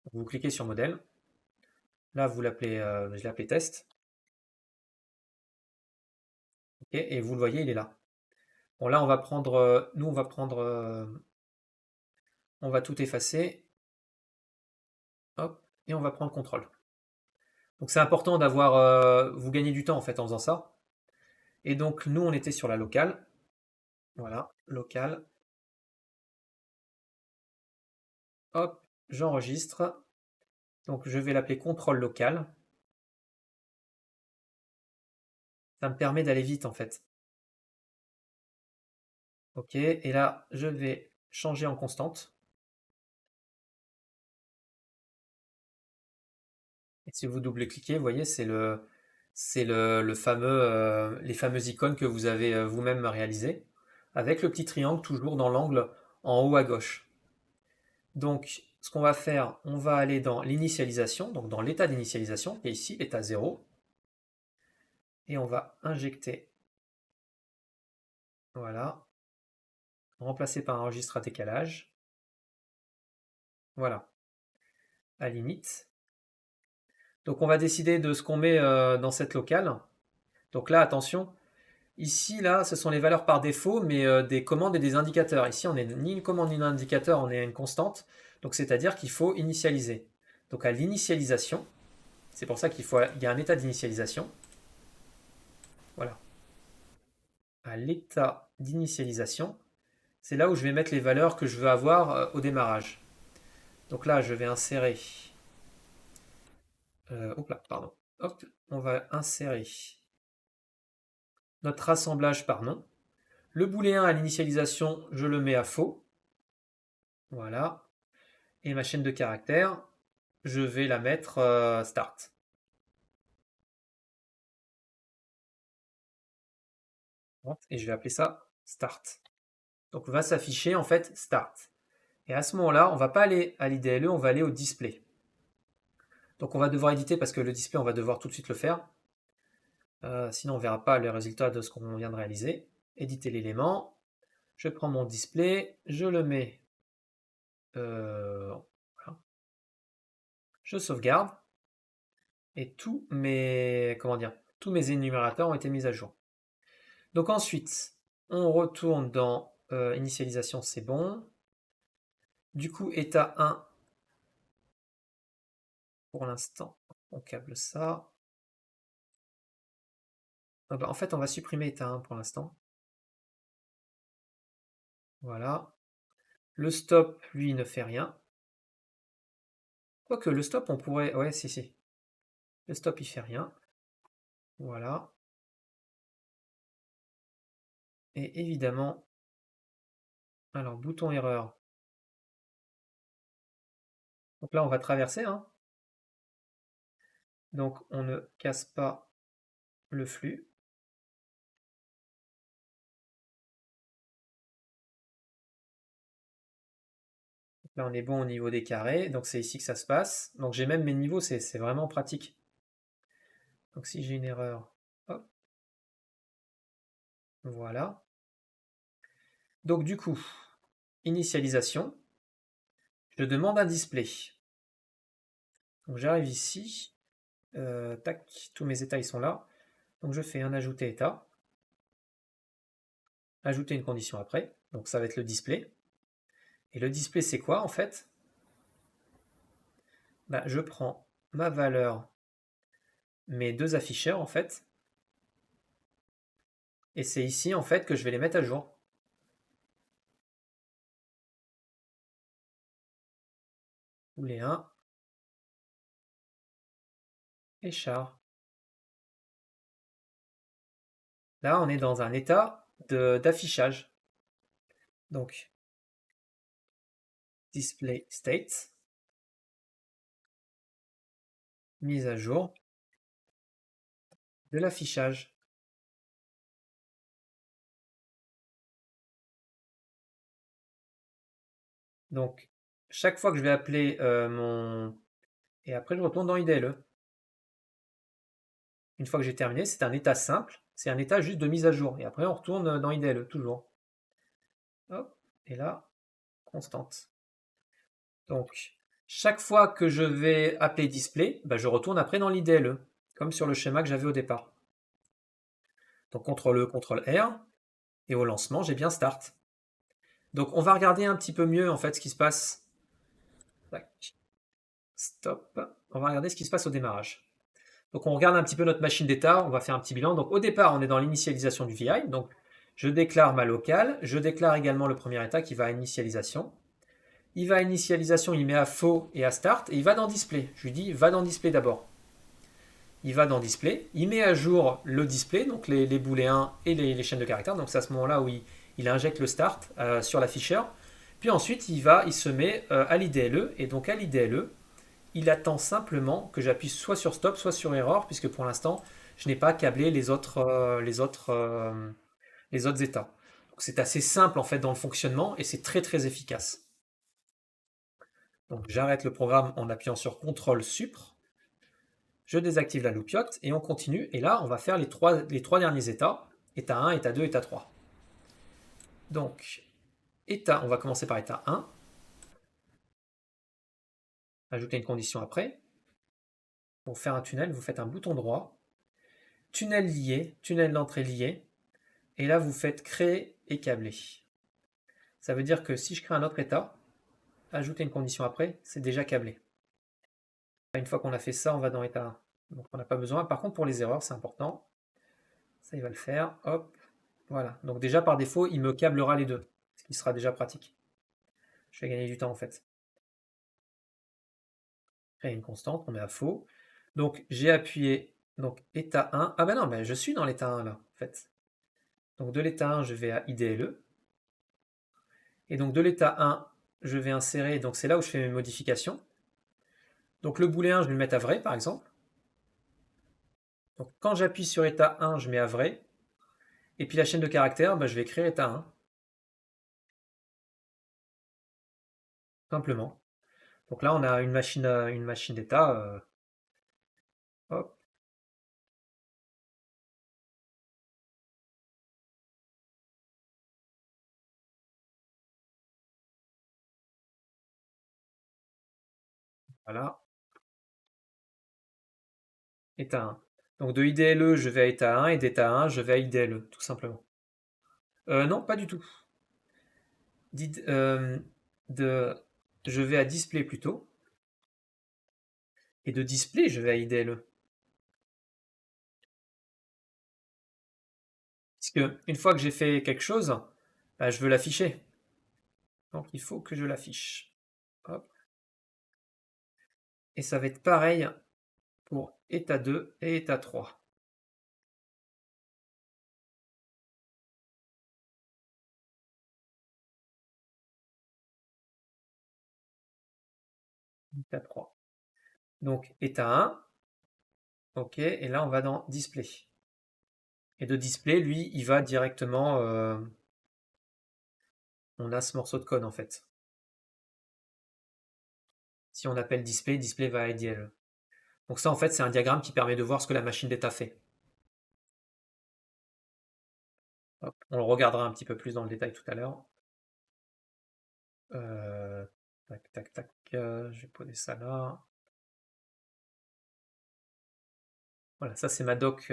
Donc, vous cliquez sur Modèle. Là, vous l'appelez, je l'ai appelé Test. Okay, et vous le voyez, il est là. Bon, là, on va prendre, nous, on va tout effacer. Hop, et on va prendre contrôle. Donc c'est important d'avoir, vous gagnez du temps en fait en faisant ça. Et donc nous, on était sur la locale. Voilà, locale. Hop, j'enregistre. Donc je vais l'appeler contrôle local. Ça me permet d'aller vite en fait. Ok, et là, je vais changer en constante. Et si vous double-cliquez, vous voyez, le fameux, les fameuses icônes que vous avez vous-même réalisées, avec le petit triangle toujours dans l'angle en haut à gauche. Donc, ce qu'on va faire, on va aller dans l'initialisation, donc dans l'état d'initialisation, qui est ici, l'état 0. Et on va injecter, voilà, remplacer par un registre à décalage. Voilà, à l'init. Donc on va décider de ce qu'on met dans cette locale. Donc là, attention, ici, là, ce sont les valeurs par défaut, mais des commandes et des indicateurs. Ici, on n'est ni une commande ni un indicateur, on est à une constante. Donc c'est-à-dire qu'il faut initialiser. Donc à l'initialisation, c'est pour ça qu'il y a un état d'initialisation. Voilà. À l'état d'initialisation, c'est là où je vais mettre les valeurs que je veux avoir au démarrage. Donc là, je vais insérer. Hop là, pardon. Hop, on va insérer notre assemblage par nom. Le booléen à l'initialisation, je le mets à faux. Voilà. Et ma chaîne de caractères, je vais la mettre start. Et je vais appeler ça start. Donc va s'afficher en fait start. Et à ce moment-là, on ne va pas aller à l'IDLE, on va aller au display. Donc on va devoir éditer parce que le display, on va devoir tout de suite le faire. Sinon, on ne verra pas le résultat de ce qu'on vient de réaliser. Éditer l'élément. Je prends mon display, je le mets. Voilà. Je sauvegarde. Et tous mes énumérateurs ont été mis à jour. Donc ensuite, on retourne dans initialisation, c'est bon. Du coup, état 1, pour l'instant, on câble ça. Ah bah, en fait, on va supprimer état 1 pour l'instant. Voilà. Le stop, lui, ne fait rien. Quoique le stop, on pourrait... Ouais, si. Le stop, il fait rien. Voilà. Et évidemment... Alors, bouton erreur. Donc là, on va traverser. Hein. Donc, on ne casse pas le flux. Là, on est bon au niveau des carrés, donc c'est ici que ça se passe. Donc j'ai même mes niveaux, c'est vraiment pratique. Donc si j'ai une erreur, hop, voilà. Donc du coup, initialisation, je demande un display. Donc j'arrive ici, tac, tous mes états ils sont là. Donc je fais un ajouter état, ajouter une condition après, donc ça va être le display. Et le display c'est quoi en fait? Bah, je prends ma valeur, mes deux afficheurs en fait, et c'est ici en fait que je vais les mettre à jour. Les 1 et char. Là, on est dans un état d'affichage. Donc, display state, mise à jour de l'affichage. Donc, chaque fois que je vais appeler mon... Et après, je retourne dans IDLE. Une fois que j'ai terminé, c'est un état simple. C'est un état juste de mise à jour. Et après, on retourne dans IDLE, toujours. Hop, et là, constante. Donc, chaque fois que je vais appeler display, bah, je retourne après dans l'IDLE, comme sur le schéma que j'avais au départ. Donc, CTRL E, CTRL R, et au lancement, j'ai bien start. Donc, on va regarder un petit peu mieux, en fait, ce qui se passe. Stop. On va regarder ce qui se passe au démarrage. Donc, on regarde un petit peu notre machine d'état. On va faire un petit bilan. Donc, au départ, on est dans l'initialisation du VI. Donc, je déclare ma locale. Je déclare également le premier état qui va à initialisation. Il va à initialisation, il met à faux et à start. Et il va dans display. Je lui dis, va dans display d'abord. Il va dans display. Il met à jour le display, donc les booléens et les chaînes de caractères. Donc, c'est à ce moment-là où il injecte le start sur l'afficheur. Puis ensuite, il se met à l'IDLE. Et donc, à l'IDLE, il attend simplement que j'appuie soit sur stop, soit sur error, puisque pour l'instant, je n'ai pas câblé les autres états. C'est assez simple en fait dans le fonctionnement et c'est très très efficace. Donc j'arrête le programme en appuyant sur CTRL Supr. Je désactive la loupiote et on continue. Et là, on va faire les trois derniers états. État 1, état 2, état 3. Donc, on va commencer par état 1. Ajouter une condition après. Pour faire un tunnel, vous faites un bouton droit. Tunnel lié, tunnel d'entrée lié. Et là, vous faites créer et câbler. Ça veut dire que si je crée un autre état, ajouter une condition après, c'est déjà câblé. Une fois qu'on a fait ça, on va dans état 1. Donc on n'a pas besoin. Par contre, pour les erreurs, c'est important. Ça, il va le faire. Hop. Voilà. Donc déjà, par défaut, il me câblera les deux. Ce qui sera déjà pratique. Je vais gagner du temps, en fait. Créer une constante, on met à faux. Donc j'ai appuyé donc état 1. Ah ben non, je suis dans l'état 1 là, en fait. Donc de l'état 1, je vais à IDLE. Et donc de l'état 1, je vais insérer, donc c'est là où je fais mes modifications. Donc le booléen, je vais le mettre à vrai, par exemple. Donc quand j'appuie sur état 1, je mets à vrai. Et puis la chaîne de caractères, je vais écrire état 1. Simplement. Donc là, on a une machine d'état. Hop. Voilà. État 1. Donc de IDLE, je vais à état 1 et d'état 1, je vais à IDLE, tout simplement. Non, pas du tout. Je vais à display plutôt. Et de display, je vais à IDLE. Puisque une fois que j'ai fait quelque chose, je veux l'afficher. Donc il faut que je l'affiche. Hop. Et ça va être pareil pour état 2 et état 3. État 3. Donc état 1. Ok, et là on va dans display. Et de display, lui, il va directement. On a ce morceau de code en fait. Si on appelle display, display va à IDLE. Donc ça en fait c'est un diagramme qui permet de voir ce que la machine d'état fait. Hop, on le regardera un petit peu plus dans le détail tout à l'heure. Tac, tac, tac. Je vais poser ça là. Voilà, ça c'est ma doc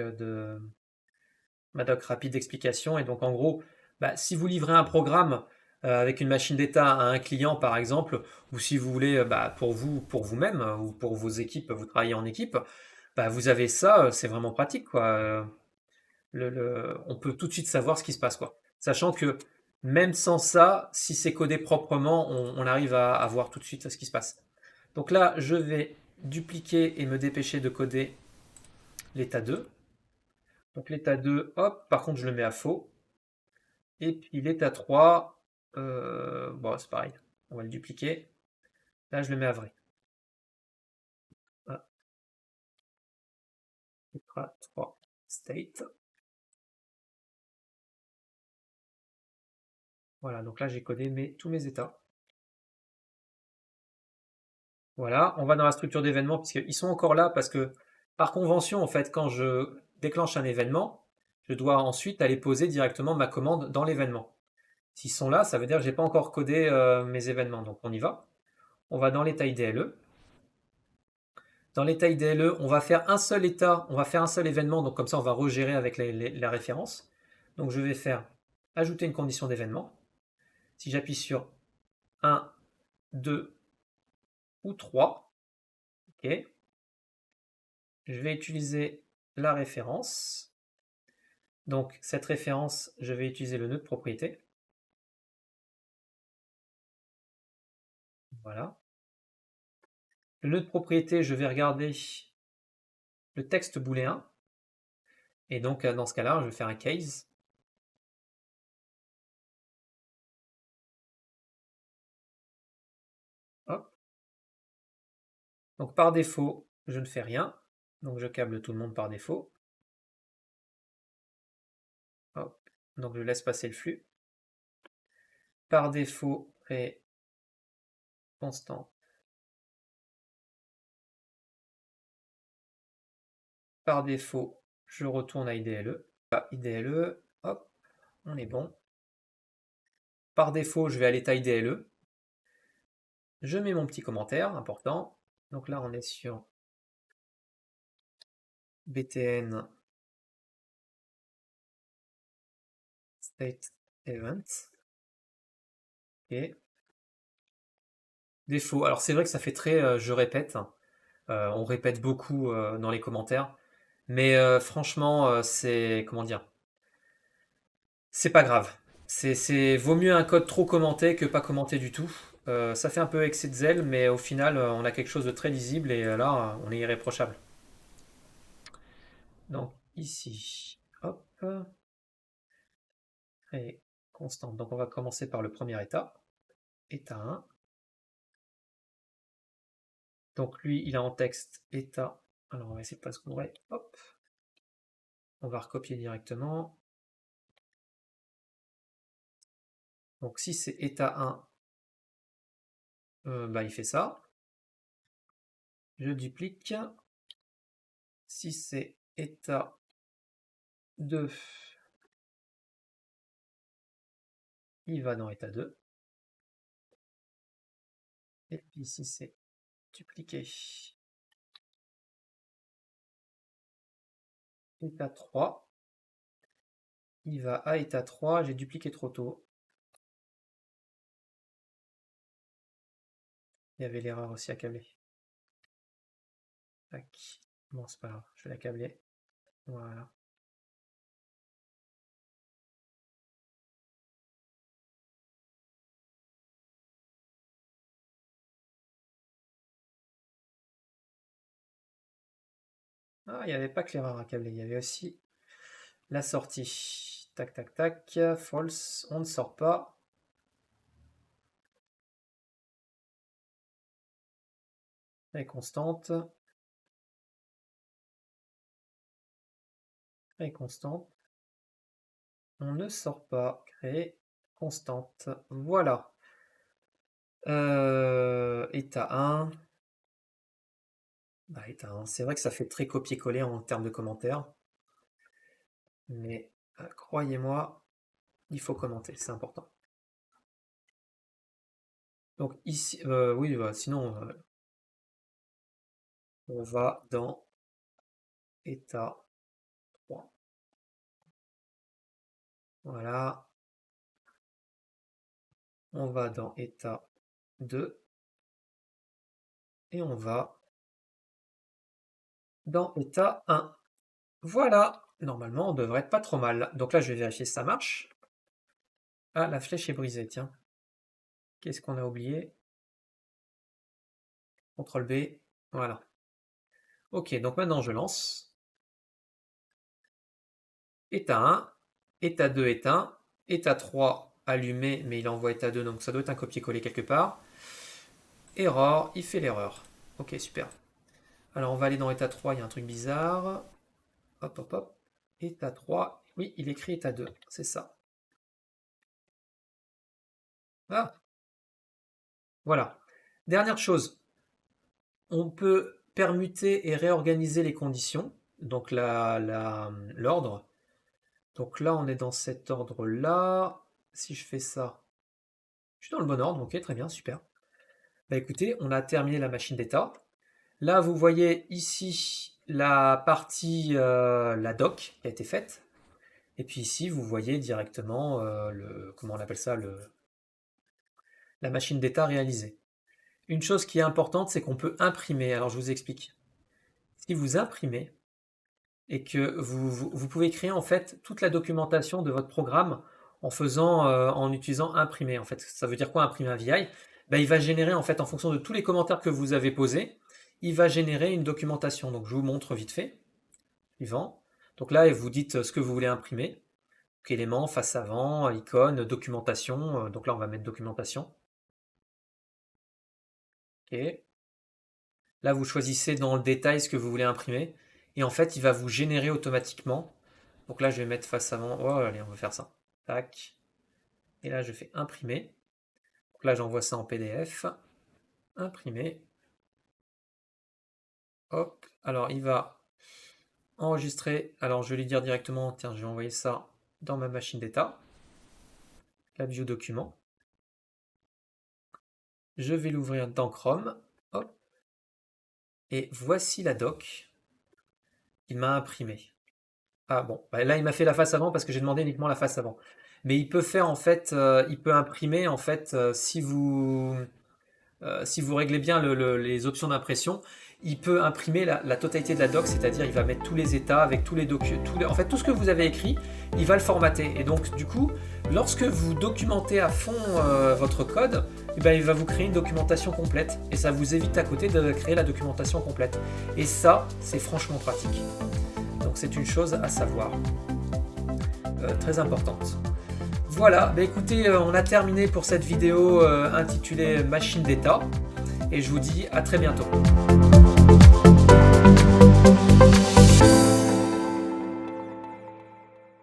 rapide d'explication. Et donc en gros, si vous livrez un programme avec une machine d'état à un client par exemple, ou si vous voulez pour vous-même ou pour vos équipes, vous travaillez en équipe, vous avez ça, c'est vraiment pratique quoi. On peut tout de suite savoir ce qui se passe quoi. Sachant que même sans ça, si c'est codé proprement, on arrive à voir tout de suite ce qui se passe. Donc là, je vais dupliquer et me dépêcher de coder l'état 2. Donc l'état 2, hop, par contre je le mets à faux. Et puis l'état 3, bon c'est pareil, on va le dupliquer. Là je le mets à vrai. Ah. État 3 state. Voilà, donc là j'ai codé tous mes états. Voilà, on va dans la structure d'événements puisqu'ils sont encore là parce que par convention, en fait, quand je déclenche un événement, je dois ensuite aller poser directement ma commande dans l'événement. S'ils sont là, ça veut dire que je n'ai pas encore codé mes événements. Donc on y va. On va dans l'état IDLE. Dans l'état IDLE, on va faire un seul état, on va faire un seul événement, donc comme ça on va regérer avec la référence. Donc je vais faire ajouter une condition d'événement. Si j'appuie sur 1, 2 ou 3, ok, je vais utiliser la référence. Donc cette référence, je vais utiliser le nœud de propriété. Voilà. Le nœud de propriété, je vais regarder le texte booléen. Et donc dans ce cas-là, je vais faire un case. Hop. Donc par défaut, je ne fais rien. Donc je câble tout le monde par défaut. Hop. Donc je laisse passer le flux. par défaut est constant. Par défaut, je retourne à IDLE. IDLE, hop, on est bon. Par défaut, je vais à l'état IDLE. Je mets mon petit commentaire important. Donc là, on est sur btn state event. Ok. Défaut. Alors c'est vrai que ça fait très je répète. On répète beaucoup dans les commentaires. Mais franchement, c'est comment dire? C'est pas grave. Vaut mieux un code trop commenté que pas commenté du tout. Ça fait un peu excès de zèle, mais au final, on a quelque chose de très lisible et là, on est irréprochable. Donc ici, hop, et constante. Donc on va commencer par le premier état, état 1. Donc lui, il a en texte état. Alors on va essayer de pas se gourer. Hop. On va recopier directement. Donc si c'est état 1, bah, il fait ça. Je duplique. Si c'est état 2, il va dans état 2. Et puis si c'est dupliqué, état 3, il va à état 3, j'ai dupliqué trop tôt. Il y avait l'erreur aussi à câbler. Tac. Bon, c'est pas grave, je vais la câbler. Voilà. Ah, il n'y avait pas que l'erreur à câbler, il y avait aussi la sortie. Tac, tac, tac. False, on ne sort pas. Et constante. Et constante. On ne sort pas. Créer constante. Voilà. État 1. Bah, état 1. C'est vrai que ça fait très copier-coller en termes de commentaires. Mais croyez-moi, il faut commenter, c'est important. Donc ici, oui, bah, sinon, on va dans état 3. Voilà. On va dans état 2. Et on va dans état 1. Voilà. Normalement, on devrait être pas trop mal. Donc là, je vais vérifier si ça marche. Ah, la flèche est brisée, tiens. Qu'est-ce qu'on a oublié? CTRL B. Voilà. Ok, donc maintenant je lance. État 1, état 2 éteint, état 3 allumé, mais il envoie état 2, donc ça doit être un copier-coller quelque part. Error, il fait l'erreur. Ok, super. Alors on va aller dans état 3, il y a un truc bizarre. Hop, hop, hop. État 3, oui, il écrit état 2, c'est ça. Ah, voilà. Dernière chose, on peut permuter et réorganiser les conditions, donc l'ordre. Donc là, on est dans cet ordre-là. Si je fais ça, je suis dans le bon ordre, ok, très bien, super. Bah écoutez, on a terminé la machine d'état. Là, vous voyez ici la partie, la doc qui a été faite. Et puis ici, vous voyez directement comment on appelle ça, la machine d'état réalisée. Une chose qui est importante, c'est qu'on peut imprimer. Alors je vous explique. Si vous imprimez et que vous pouvez créer en fait toute la documentation de votre programme en utilisant imprimer. En fait, ça veut dire quoi imprimer un VI? Ben, il va générer en fait en fonction de tous les commentaires que vous avez posés, il va générer une documentation. Donc je vous montre vite fait. Suivant. Donc là, vous dites ce que vous voulez imprimer. Donc, éléments, face avant, icône, documentation. Donc là, on va mettre documentation. Ok. Là, vous choisissez dans le détail ce que vous voulez imprimer. Et en fait, il va vous générer automatiquement. Donc là, je vais mettre face avant. Oh, allez, on va faire ça. Tac. Et là, je fais imprimer. là, j'envoie ça en PDF. Imprimer. Hop. Alors, il va enregistrer. Alors, je vais lui dire directement, tiens, je vais envoyer ça dans ma machine d'état. La view document. Je vais l'ouvrir dans Chrome. Hop. Et voici la doc. Il m'a imprimé. Ah bon, bah là il m'a fait la face avant parce que j'ai demandé uniquement la face avant. Mais il peut faire en fait, il peut imprimer en fait si vous réglez bien les options d'impression, il peut imprimer la totalité de la doc, c'est-à-dire il va mettre tous les états avec tous les documents, en fait tout ce que vous avez écrit, il va le formater. Et donc du coup, lorsque vous documentez à fond votre code, eh ben, il va vous créer une documentation complète et ça vous évite à côté de créer la documentation complète. Et ça, c'est franchement pratique. Donc c'est une chose à savoir, très importante. Voilà, bah écoutez, on a terminé pour cette vidéo intitulée Machine d'état et je vous dis à très bientôt.